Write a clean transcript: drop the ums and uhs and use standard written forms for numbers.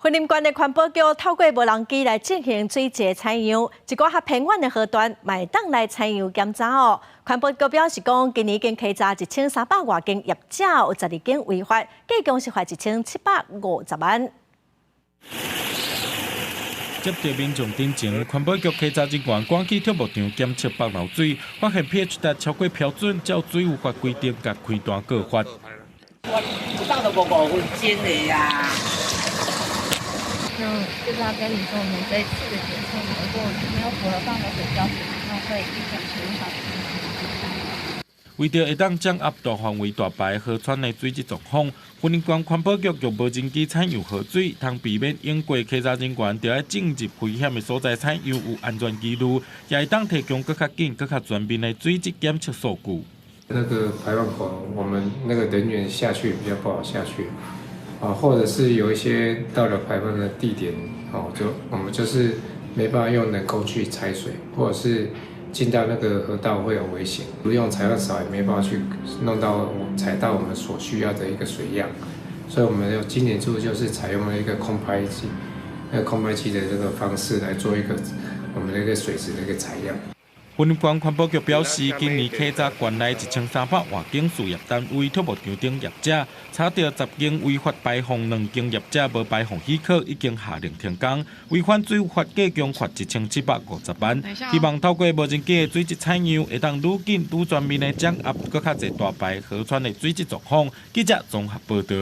云林县的环保局透过无人机来进行水质采样，一个较偏远的河段卖当来采样检查哦。环保局表示讲，今年已经稽查1300多间业者，有12间违法，计共是罚1750万。接到民众တင်情，环保局稽查人员赶去铁幕场检测北漏水，发现 pH 值超过标准，照水务法规定，甲开单告发。我1到5分钟的呀。就是要跟你说，我们这一次的检测，如果没有符合放的水标准，那会影响全法。为着会当掌握大范围大排河川的水质状况，云林县环保局用无人机采样河水，通避免因过稽查人员就要进入危险的所在采样有安全记录，也会当提供更较紧、更较全面的水质检测数据。那个排放口，我们那个人员下去比较不好下去，或者是有一些到了排放的地点，我们就是没办法用人工去采水，或者是进到那个河道会有危险，不用采样勺也没办法去弄到采到我们所需要的一个水样，所以我们今年就是采用了一个空拍机，空拍机的这个方式来做一个我们的一个水质的一个采样。云林县环保局表示，今年稽查县内1300多间事业单位、铁幕场等业者，查到10间违法排放，2间业者无排放许可，已经下令停工。违反水务法，计共罚1750万。希望透过无人机的水质采样，会当愈紧愈全面的掌握更较侪大排河川的水质状况。记者综合报道。